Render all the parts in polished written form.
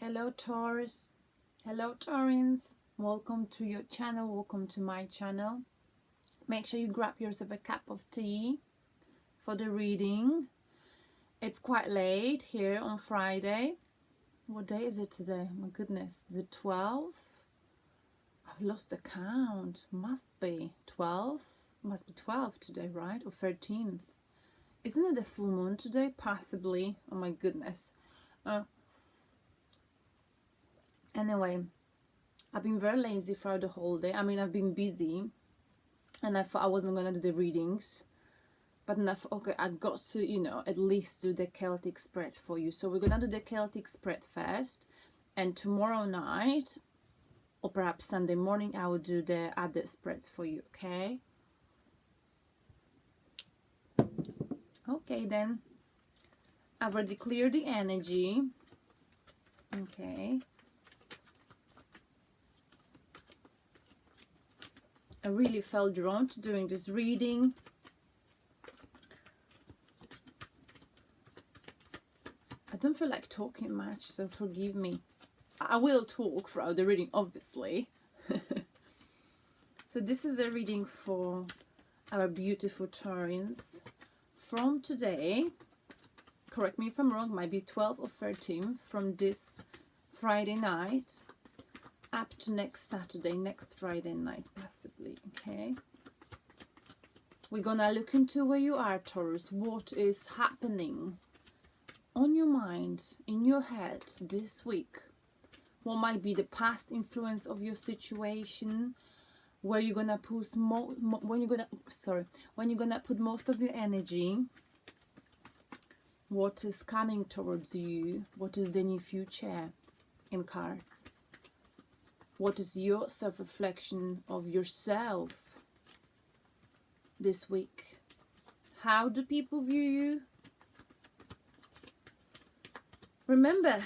Hello Taurus, hello Taurins, welcome to your channel, welcome to my channel. Make sure you grab yourself a cup of tea for the reading. It's quite late here on Friday. What day is it today? My goodness, is it 12? I've lost the count. Must be 12. Must be 12 today, right? Or 13th. Isn't it the full moon today? Possibly. Oh my goodness. Anyway, I've been very lazy throughout the whole day. I mean, I've been busy and I thought I wasn't going to do the readings. But then I thought, okay, I got to, at least do the Celtic spread for you. So we're going to do the Celtic spread first. And tomorrow night, or perhaps Sunday morning, I will do the other spreads for you, okay? Okay, then. I've already cleared the energy. Okay. I really felt drawn to doing this reading. I don't feel like talking much, so forgive me. I will talk throughout the reading, obviously. So this is a reading for our beautiful Taurins. From today, correct me if I'm wrong, might be 12 or 13, from this Friday night up to next Saturday, next Friday night, possibly, okay? We're gonna look into where you are, Taurus. What is happening on your mind, in your head this week? What might be the past influence of your situation? Where you're gonna put when you're gonna put most of your energy? What is coming towards you? What is the new future in cards? What is your self-reflection of yourself this week? How do people view you? Remember,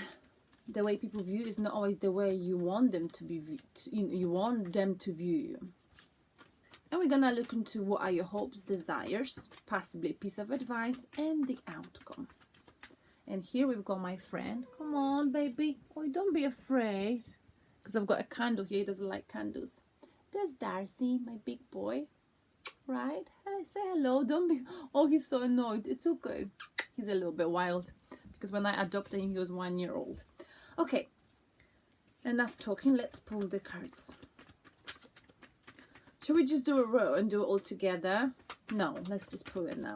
the way people view you is not always the way you want them to be viewed. You want them to view you. And we're gonna look into what are your hopes, desires, possibly a piece of advice, and the outcome. And here we've got my friend. Come on, baby. Oh, don't be afraid. Because I've got a candle here. He doesn't like candles. There's Darcy, my big boy. Right? Say hello. Don't be... Oh, he's so annoyed. It's okay. He's a little bit wild. Because when I adopted him, he was 1 year old. Okay. Enough talking. Let's pull the cards. Shall we just do a row and do it all together? No, let's just pull it now.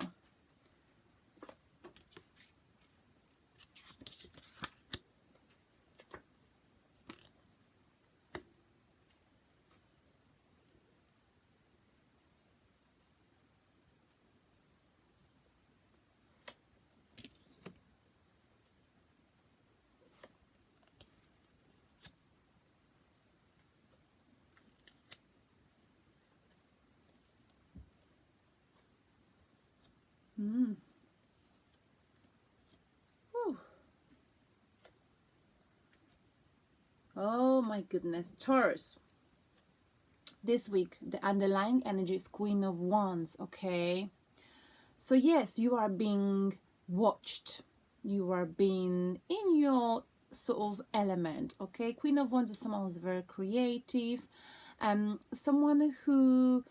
Oh my goodness, Taurus. This week, the underlying energy is Queen of Wands, okay? So yes, you are being watched. You are being in your sort of element, okay? Queen of Wands is someone who's very creative, someone who,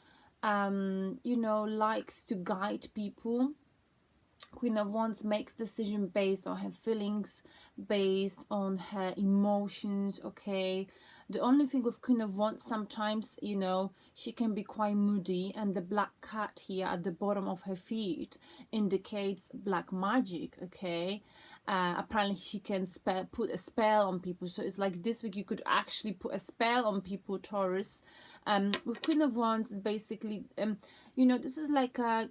likes to guide people. Queen of Wands makes decisions based on her feelings, based on her emotions, okay? The only thing with Queen of Wands, sometimes, she can be quite moody, and the black cat here at the bottom of her feet indicates black magic, okay? Apparently she can put a spell on people, so it's like this week you could actually put a spell on people, Taurus. With Queen of Wands, it's basically, this is like a...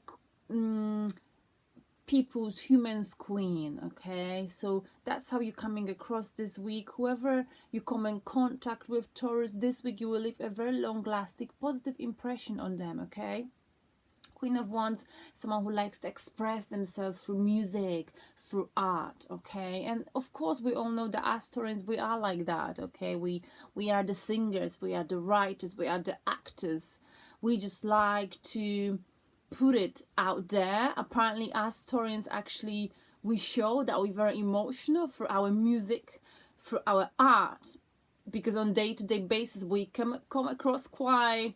humans queen, okay? So that's how you're coming across this week. Whoever you come in contact with, Taurus, this week you will leave a very long-lasting positive impression on them, okay? Queen of Wands, someone who likes to express themselves through music, through art, okay? And of course we all know that as Taurans, we are like that, okay? We are the singers, we are the writers, we are the actors. We just like to put it out there. Apparently as Taurians, actually we show that we're very emotional through our music, through our art, because on day-to-day basis we come across quite,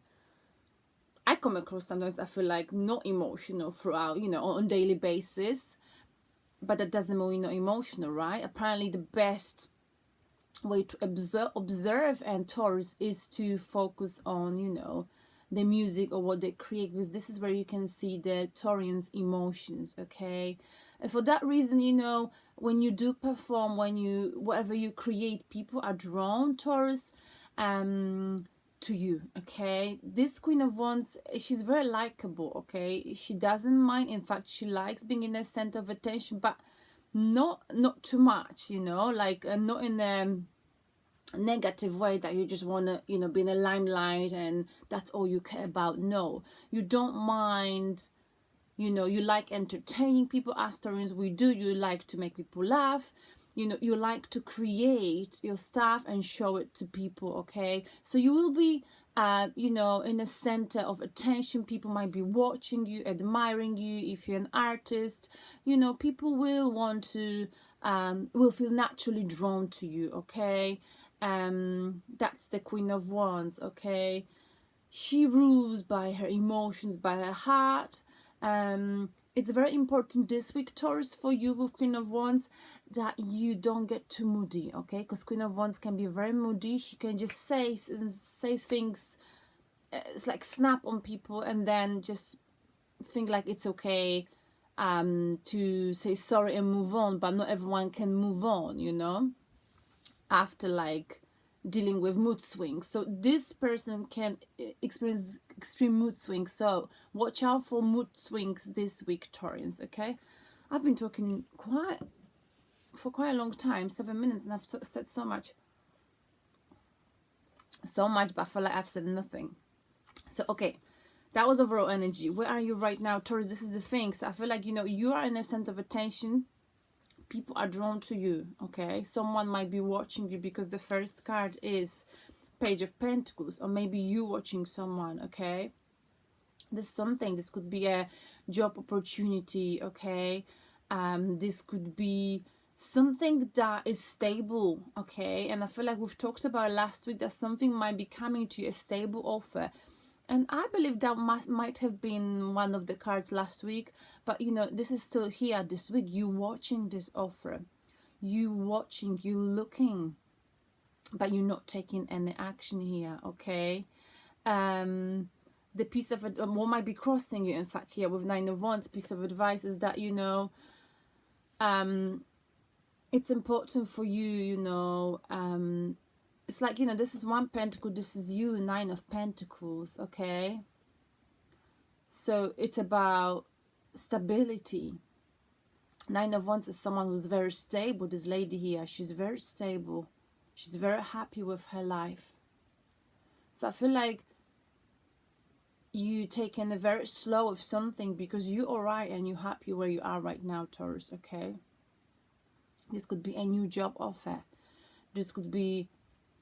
I come across sometimes, I feel like not emotional throughout, you know, on daily basis, but that doesn't mean we're not emotional, right? Apparently the best way to observe and Taurus is to focus on, you know, the music or what they create, because this is where you can see the Taurians emotions, okay? And for that reason, you know, when you do perform, when you, whatever you create, people are drawn, Taurus, to you, okay? This Queen of Wands, she's very likable, okay? She doesn't mind, in fact she likes being in the center of attention, but not too much, you know, like not in a negative way that you just want to, you know, be in the limelight and that's all you care about. No, you don't mind, you know, you like entertaining people, as Taurans we do. You like to make people laugh, you know, you like to create your stuff and show it to people, okay? So you will be you know, in the center of attention. People might be watching you, admiring you. If you're an artist, you know, people will want to will feel naturally drawn to you, okay? That's the Queen of Wands, okay? She rules by her emotions, by her heart. It's very important this week, Taurus, for you with Queen of Wands, that you don't get too moody, okay? Because Queen of Wands can be very moody. She can just say things, it's like snap on people and then just think like it's okay to say sorry and move on, but not everyone can move on, you know, after like dealing with mood swings. So this person can experience extreme mood swings, so watch out for mood swings this week, Taurans, okay? I've been talking for quite a long time, 7 minutes, and I've said so much, but I feel like I've said nothing. So okay, that was overall energy. Where are you right now, Taurus? This is the thing. So I feel like, you know, you are in a center of attention. People are drawn to you, okay? Someone might be watching you because the first card is Page of Pentacles, or maybe you watching someone, okay? This something, this could be a job opportunity, okay? This could be something that is stable, okay? And I feel like we've talked about last week that something might be coming to you, a stable offer. And I believe that might have been one of the cards last week. But, you know, this is still here this week. You watching this offer. You watching, you looking. But you're not taking any action here, okay? The piece of what might be crossing you, in fact, here with Nine of Wands, piece of advice is that, you know, it's important for you, you know, it's like, you know, this is one pentacle, this is you, Nine of Pentacles, okay? So it's about stability. Nine of Wands is someone who's very stable. This lady here, she's very stable. She's very happy with her life. So I feel like you taking it very slow with something because you're alright and you're happy where you are right now, Taurus, okay? This could be a new job offer. This could be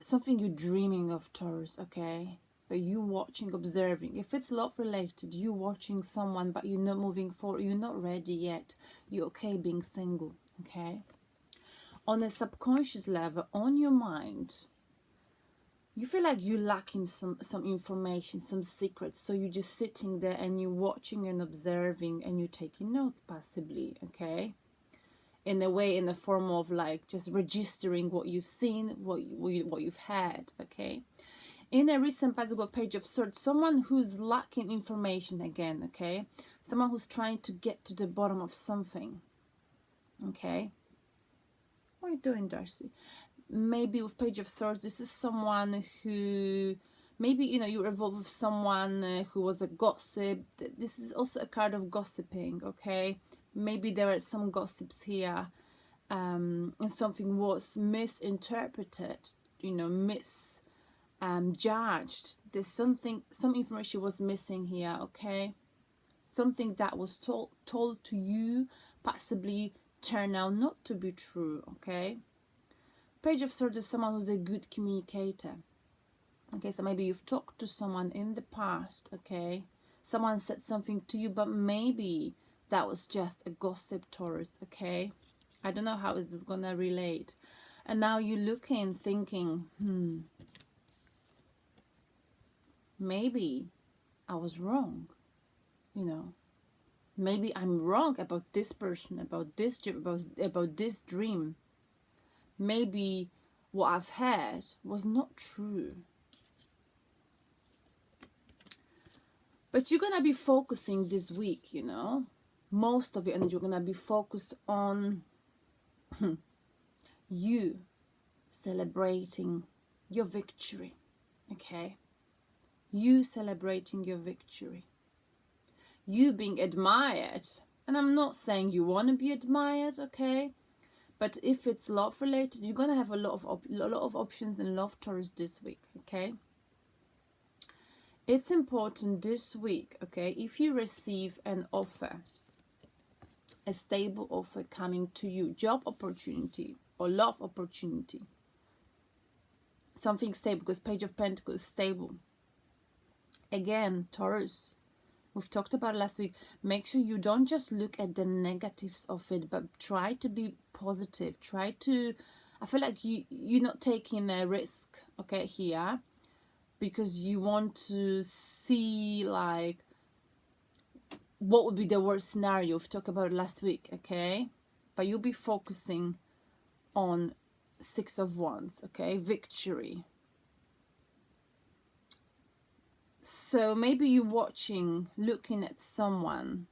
something you're dreaming of, Taurus, okay? But you watching, observing. If it's love related, you watching someone but you're not moving forward, you're not ready yet, you're okay being single, okay? On a subconscious level, on your mind, you feel like you're lacking some information, some secrets, so you're just sitting there and you're watching and observing and you're taking notes possibly, okay? In a way, in the form of like just registering what you've seen, what you've had, okay? In a recent past, we got Page of Swords, someone who's lacking information again, okay? Someone who's trying to get to the bottom of something, okay? What are you doing, Darcy? Maybe with Page of Swords, this is someone who, maybe, you know, you're involved with someone who was a gossip. This is also a card of gossiping, okay? Maybe there are some gossips here, and something was misinterpreted, you know, judged. There's some information was missing here, okay? Something that was told to you possibly turned out not to be true, okay? Page of Swords is someone who's a good communicator, okay? So maybe you've talked to someone in the past, okay? Someone said something to you, but maybe that was just a gossip, Taurus, okay? I don't know how is this gonna relate. And now you're looking, thinking, maybe I was wrong, you know. Maybe I'm wrong about this person, about this job, about this dream. Maybe what I've had was not true. But you're gonna be focusing this week, you know. Most of your energy, you're gonna be focused on you celebrating your victory, okay? You celebrating your victory. You being admired. And I'm not saying you want to be admired, okay? But if it's love related, you're going to have a lot of options in love, Taurus, this week, okay? It's important this week, okay, if you receive an offer, a stable offer coming to you, job opportunity or love opportunity, something stable, because Page of Pentacles, stable. Again, Taurus, we've talked about it last week. Make sure you don't just look at the negatives of it, but try to be positive. Try to, I feel like you're not taking a risk, okay, here, because you want to see like what would be the worst scenario. We've talked about it last week, okay? But you'll be focusing on Six of Wands, okay? Victory. So maybe you're watching, looking at someone,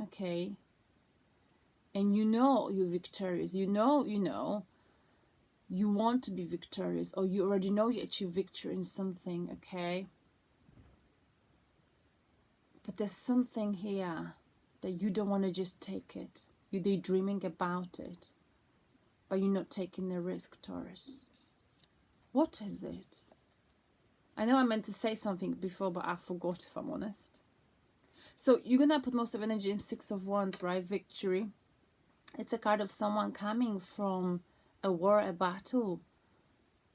okay, and you know you're victorious. You know, you want to be victorious, or you already know you achieve victory in something, okay? But there's something here that you don't want to just take it. You're daydreaming about it, but you're not taking the risk, Taurus. What is it? I know I meant to say something before, but I forgot, if I'm honest. So you're going to put most of energy in Six of Wands, right? Victory. It's a card of someone coming from a war, a battle,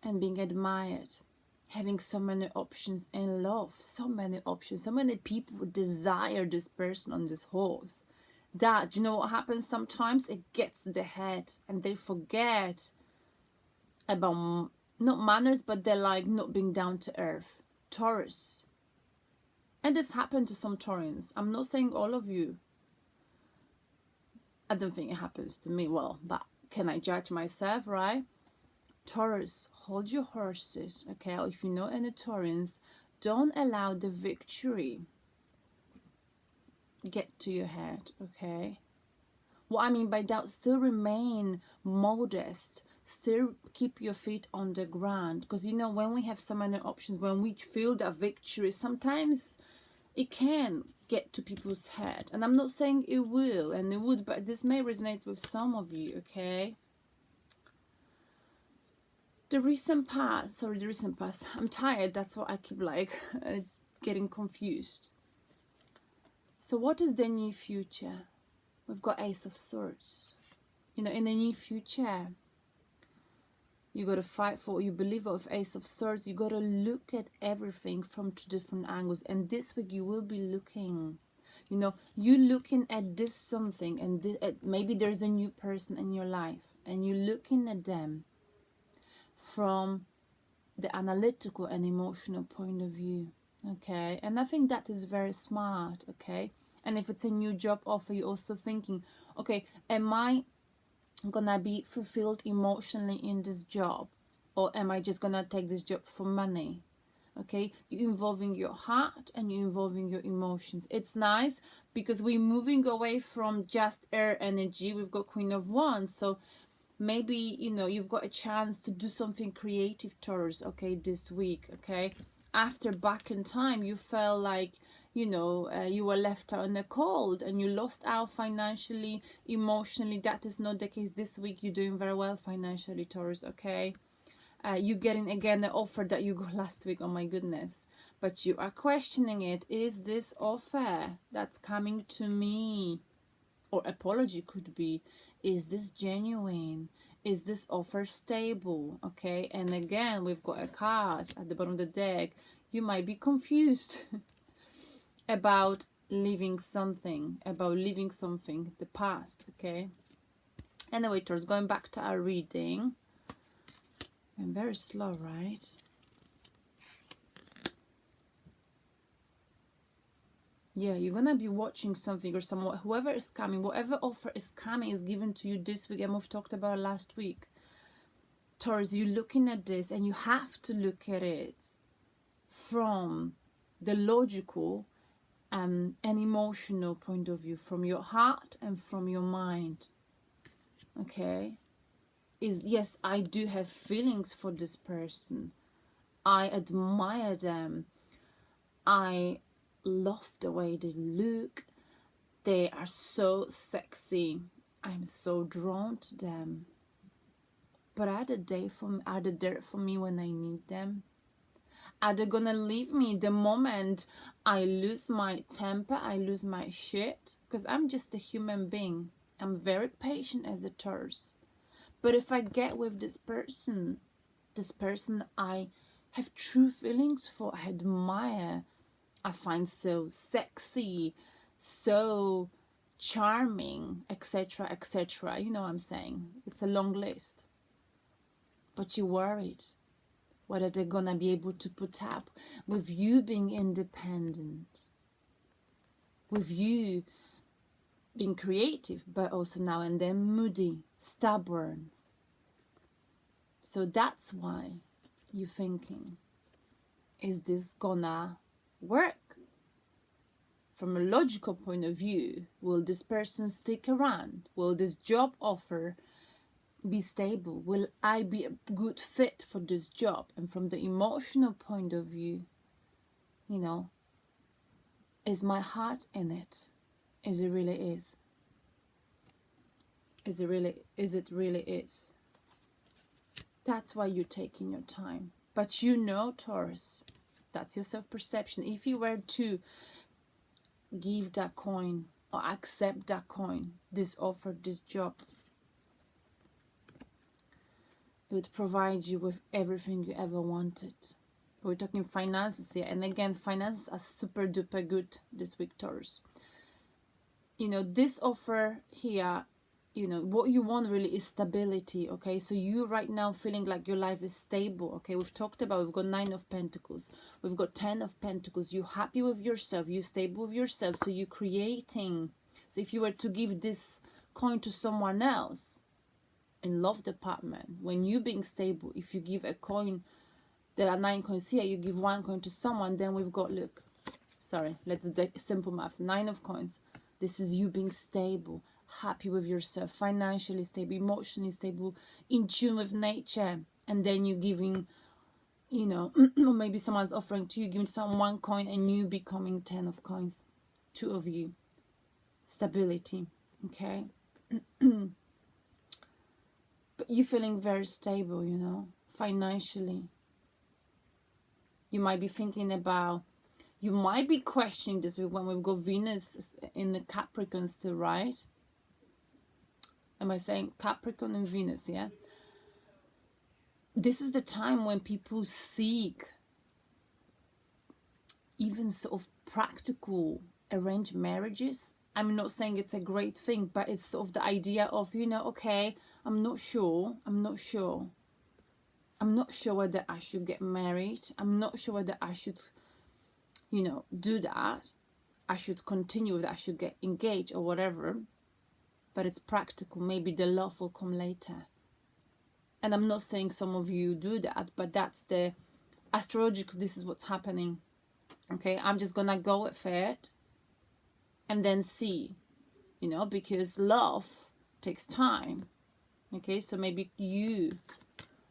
and being admired. Having so many options in love. So many options. So many people desire this person on this horse. That, you know what happens sometimes? It gets to the head and they forget about not manners, but they're like not being down to earth. Taurus. And this happened to some Taurians. I'm not saying all of you. I don't think it happens to me. Well, but can I judge myself, right? Taurus, hold your horses, okay? Or if you know any Taurians, don't allow the victory get to your head, okay? What I mean by that, still remain modest. Still keep your feet on the ground, because you know, when we have so many options, when we feel that victory, sometimes it can get to people's head. And I'm not saying it will and it would, but this may resonate with some of you, okay? The recent past, I'm tired, that's why I keep like getting confused. So what is the new future? We've got Ace of Swords. You know, in the near future, you got to fight for what you believe. With Ace of Swords, you got to look at everything from 2 different angles. And this week you will be looking, you know, you looking at this something, and maybe there's a new person in your life, and you're looking at them from the analytical and emotional point of view, okay? And I think that is very smart, okay? And if it's a new job offer, you're also thinking, okay, am I gonna be fulfilled emotionally in this job, or am I just gonna take this job for money? Okay, you're involving your heart and you're involving your emotions. It's nice because we're moving away from just air energy. We've got Queen of Wands, so maybe, you know, you've got a chance to do something creative, Taurus, okay, this week, okay? After back in time, you felt like, you know, you were left out in the cold and you lost out financially, emotionally. That is not the case this week. You're doing very well financially, Taurus, okay? You're getting again the offer that you got last week, oh my goodness. But you are questioning it. Is this offer that's coming to me, or apology could be, is this genuine? Is this offer stable? Okay, and again, we've got a card at the bottom of the deck. You might be confused about leaving something, the past, okay? Anyway, Taurus, going back to our reading. I'm very slow, right? Yeah, you're gonna be watching something or someone, whoever is coming, whatever offer is coming is given to you this week, and we've talked about it last week. Taurus, you're looking at this and you have to look at it from the logical and emotional point of view, from your heart and from your mind. Okay? Yes, I do have feelings for this person. I admire them. I love the way they look. They are so sexy. I'm so drawn to them. But are they there for me when I need them? Are they gonna leave me the moment I lose my temper, I lose my shit? Because I'm just a human being. I'm very patient as a Taurus. But if I get with this person I have true feelings for, I admire, I find so sexy, so charming, etc., etc. You know what I'm saying? It's a long list. But you're worried whether they're gonna be able to put up with you being independent, with you being creative, but also now and then moody, stubborn. So that's why you're thinking, is this gonna work? From a logical point of view, will this person stick around? Will this job offer be stable? Will I be a good fit for this job? And from the emotional point of view, you know, is my heart in it? Is it really is? Is it really is? That's why you're taking your time. But you know, Taurus, that's your self-perception. If you were to give that coin or accept that coin, this offer, this job, it would provide you with everything you ever wanted. We're talking finances here. And again, finances are super duper good this week, Taurus. You know, this offer here, you know, what you want really is stability, okay? So you right now feeling like your life is stable, okay? We've talked about, we've got 9 of Pentacles. We've got 10 of Pentacles. You're happy with yourself. You're stable with yourself. So you're creating. So if you were to give this coin to someone else in love department, when you being stable, if you give a coin, there are 9 coins here, you give 1 coin to someone, then we've got, look, sorry, let's do the simple maths. 9 of coins. This is you being stable, happy with yourself, financially stable, emotionally stable, in tune with nature. And then you giving, you know, or maybe someone's offering to you, giving someone 1 coin and you becoming 10 of coins. 2 of you. Stability, okay? But you're feeling very stable, you know, financially. You might be thinking about, you might be questioning this when we've got Venus in the Capricorn still, right? Am I saying Capricorn and Venus, yeah? This is the time when people seek even sort of practical arranged marriages. I'm not saying it's a great thing, but it's sort of the idea of, you know, okay, I'm not sure whether I should get married. I'm not sure whether I should, you know, do that. I should continue with that. I should get engaged or whatever. But it's practical. Maybe the love will come later. And I'm not saying some of you do that, but that's the astrological, this is what's happening. Okay, I'm just gonna go with it and then see, you know, because love takes time. Okay, so maybe you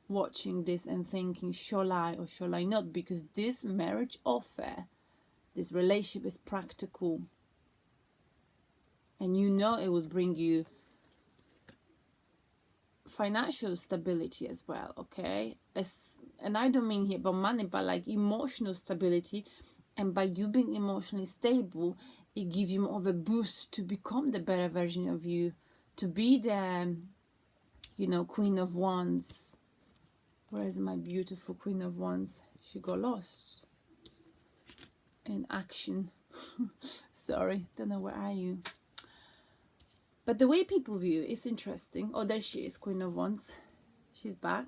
watching this and thinking, shall I or shall I not? Because this marriage offer, this relationship is practical. And you know it will bring you financial stability as well, okay? And I don't mean here about money, but like emotional stability. And by you being emotionally stable, it gives you more of a boost to become the better version of you, to be the, you know, Queen of Wands. Where is my beautiful Queen of Wands? She got lost in action. Sorry, don't know, where are you? But the way people view is interesting. Oh, there she is, Queen of Wands. She's back.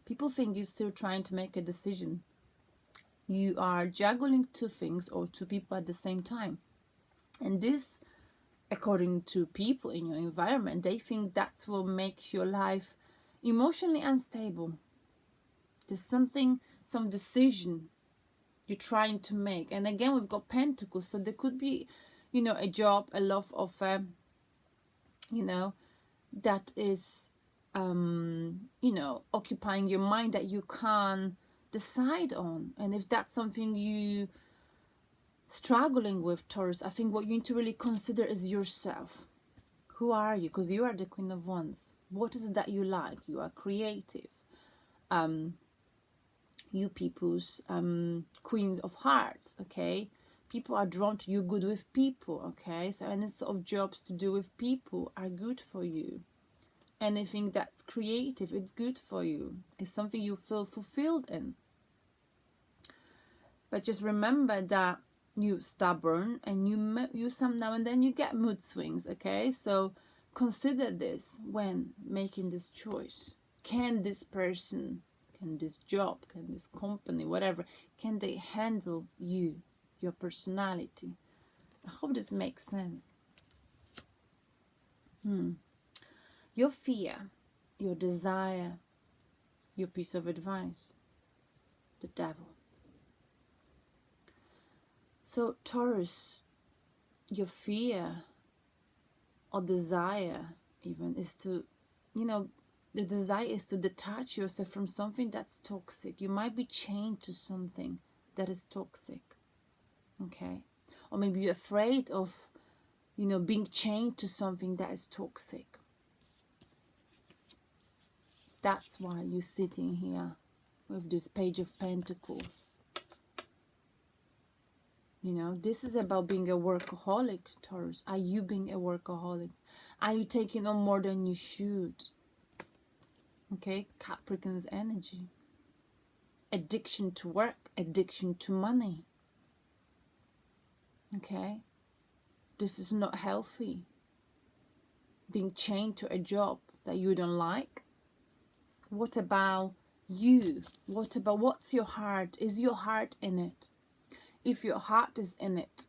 People think you're still trying to make a decision. You are juggling two things or two people at the same time. And this, according to people in your environment, they think that's what makes your life emotionally unstable. There's something, some decision you're trying to make. And again, we've got Pentacles, so there could be, you know, a job, a love offer, you know, that is, you know, occupying your mind that you can't decide on. And if that's something you struggling with, Taurus, I think what you need to really consider is yourself. Who are you? Because you are the Queen of Wands. What is it that you like? You are creative. You people's Queens of Hearts, okay? People are drawn to you, good with people, okay? So any sort of jobs to do with people are good for you. Anything that's creative, it's good for you. It's something you feel fulfilled in. But just remember that you're stubborn and you some now and then you get mood swings, okay? So consider this when making this choice. Can this person, can this job, can this company, whatever, can they handle you, your personality? I hope this makes sense. Your fear, your desire, your piece of advice, the devil. So Taurus, your fear or desire even is to, you know, the desire is to detach yourself from something that's toxic. You might be chained to something that is toxic, okay? Or maybe you're afraid of, you know, being chained to something that is toxic. That's why you're sitting here with this Page of Pentacles. You know, this is about being a workaholic, Taurus. Are you being a workaholic? Are you taking on more than you should? Okay, Capricorn's energy. Addiction to work, addiction to money. Okay, this is not healthy. Being chained to a job that you don't like. What about you? What about, what's your heart? Is your heart in it? If your heart is in it,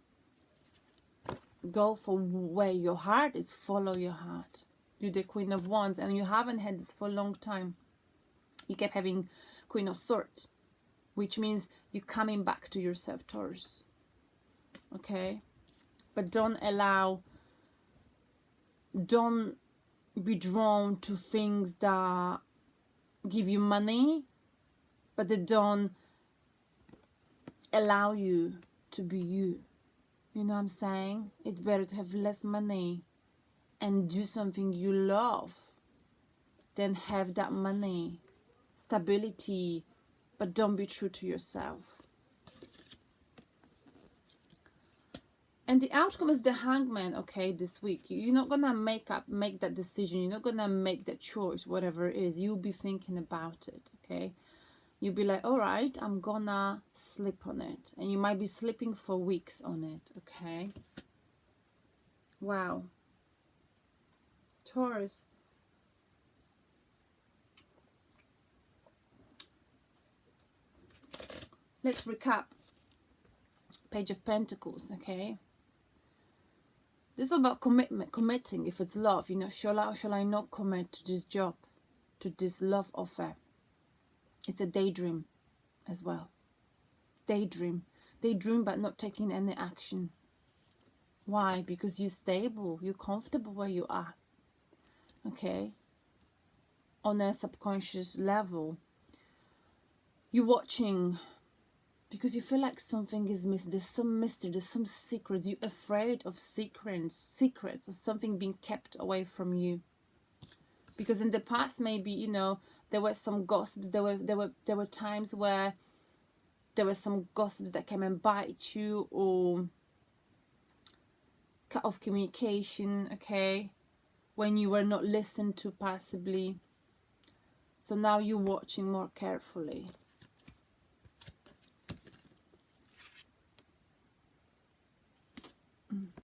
go for where your heart is. Follow your heart. You're the Queen of Wands and you haven't had this for a long time. You kept having Queen of Swords, which means you're coming back to yourself, Taurus. Okay? But don't be drawn to things that give you money, but they don't allow you to be you. You know what I'm saying? It's better to have less money and do something you love than have that money, stability, but don't be true to yourself. And the outcome is the Hangman, okay, this week. You're not gonna make that decision. You're not gonna make that choice, whatever it is. You'll be thinking about it, okay? You'll be like, all right, I'm gonna sleep on it. And you might be sleeping for weeks on it, okay? Wow. Taurus. Let's recap. Page of Pentacles, okay? This is about committing. If it's love, you know, shall I not commit to this job, to this love offer? It's a daydream as well. Daydream but not taking any action. Why? Because you're stable, you're comfortable where you are, okay? On a subconscious level, you're watching because you feel like something is missing. There's some mystery, there's some secrets. You're afraid of secrets or something being kept away from you. Because in the past, maybe, you know, there were some gossips. There were times where there were some gossips that came and bite you, or cut off communication, okay? When you were not listened to passively. So now you're watching more carefully.